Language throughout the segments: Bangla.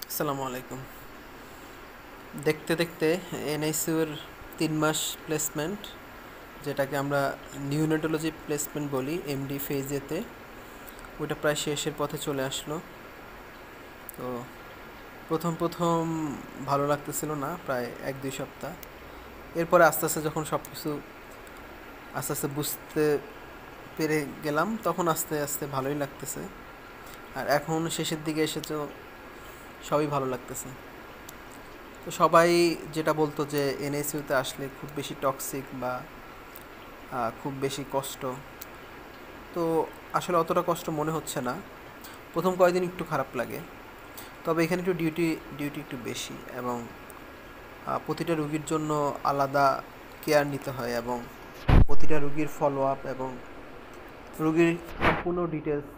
আসসালামু আলাইকুম। দেখতে দেখতে এনআইসিউর 3 মাস প্লেসমেন্ট, যেটাকে আমরা নিউনেটোলজি প্লেসমেন্ট বলি, এমডি ফেজেতে, ওইটা প্রায় শেষের পথে চলে আসলো। তো প্রথম প্রথম ভালো লাগতেছিল না, প্রায় 1-2 সপ্তাহ। এরপরে আস্তে আস্তে যখন সব কিছু আস্তে আস্তে বুঝতে পেরে গেলাম, তখন আস্তে আস্তে ভালোই লাগতেছে। আর এখন শেষের দিকে এসে তো সবই ভালো লাগতেছে। তো সবাই যেটা বলতো যে এনএসইউতে আসলে খুব বেশি টক্সিক বা খুব বেশি কষ্ট, তো আসলে অতটা কষ্ট মনে হচ্ছে না। প্রথম কয়েকদিন একটু খারাপ লাগে, তবে এখানে একটু ডিউটি একটু বেশি, এবং প্রতিটা রুগীর জন্য আলাদা কেয়ার নিতে হয়, এবং প্রতিটা রুগীর ফলো আপ এবং রুগীর সম্পূর্ণ ডিটেলস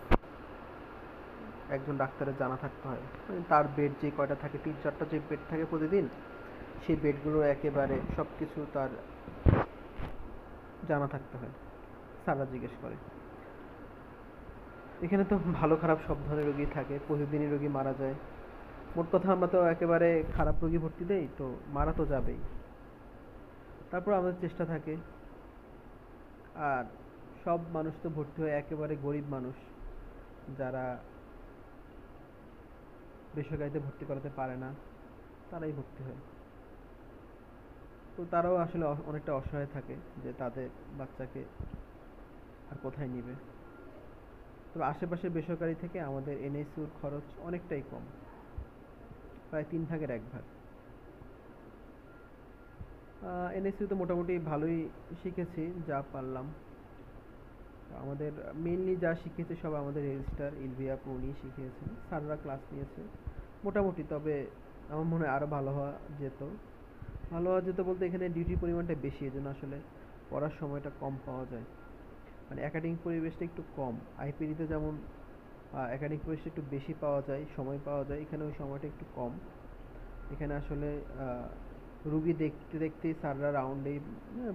একজন ডাক্তারের জানা থাকতে হয়। মানে তার বেড যে কয়টা থাকে, 3-4টা যে বেড থাকে প্রতিদিন, সেই বেডগুলো একেবারে সব কিছু তার জানা থাকতে হয়। স্যাররা জিজ্ঞেস করে। এখানে তো ভালো খারাপ সব ধরনের রোগী থাকে, প্রতিদিনই রোগী মারা যায়। মোট কথা আমরা তো একেবারে খারাপ রোগী ভর্তি দেই, তো মারা তো যাবেই। তারপর আমাদের চেষ্টা থাকে। আর সব মানুষ তো ভর্তি হয় একেবারে গরিব মানুষ, যারা বেসরকারিতে ভর্তি করাতে পারে না, তারাই ভর্তি হয়। তো তারাও আসলে অনেকটা অসহায় থাকে যে তাদের বাচ্চাকে আর কোথায় নিবে। তবে আশেপাশের বেসরকারি থেকে আমাদের এনএসইউর খরচ অনেকটাই কম, প্রায় 3 ভাগের 1 ভাগ। এনএসইউতে মোটামুটি ভালোই শিখেছি যা পারলাম। আমাদের মেইনলি যা শিখেছে সব আমাদের রেজিস্ট্রার ইলভিয়া উনি শিখিয়েছেন, স্যাররা ক্লাস নিয়েছে মোটামুটি। তবে আমার মনে হয় আরও ভালো হওয়া যেত বলতে এখানে ডিউটির পরিমাণটা বেশি, এজন্য আসলে পড়ার সময়টা কম পাওয়া যায়। মানে একাডেমিক পরিবেশটা একটু কম। আইপিডিতে যেমন একাডেমিক পরিবেশটা একটু বেশি পাওয়া যায়, সময় পাওয়া যায়, এখানে ওই সময়টা একটু কম। এখানে আসলে রুগী দেখতে দেখতেই স্যাররা রাউন্ডেই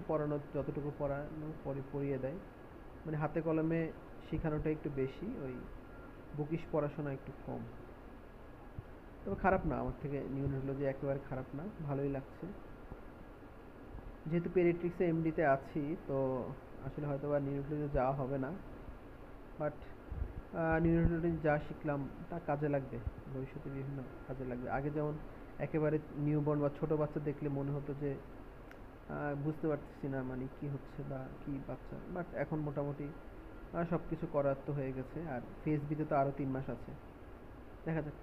পড়ানো, যতটুকু পড়ানো পড়িয়ে দেয়। মানে হাতে কলমে শেখানোটা একটু বেশি, ওই বুকিশ পড়াশোনা একটু কম। তবে খারাপ না, আমার থেকে নিউরোলজি একেবারে খারাপ না, ভালোই লাগছে। যেহেতু পেডিয়াট্রিক্সে এমডিতে আছি, তো আসলে হয়তো বা নিউরোলজি যাওয়া হবে না, বাট নিউরোলজি যা শিখলাম তা কাজে লাগবে, ভবিষ্যতে বিভিন্ন কাজে লাগবে। আগে যেমন একেবারে নিউবর্ন বা ছোট বাচ্চা দেখলে মনে হতো যে বুঝতে পারতেছি না মানে কি হচ্ছে বা কি বাচ্চা, বাট এখন মোটামুটি সব কিছু করার তো হয়ে গেছে। আর ফেস বিতে তো আরও 3 মাস আছে, দেখা যাক।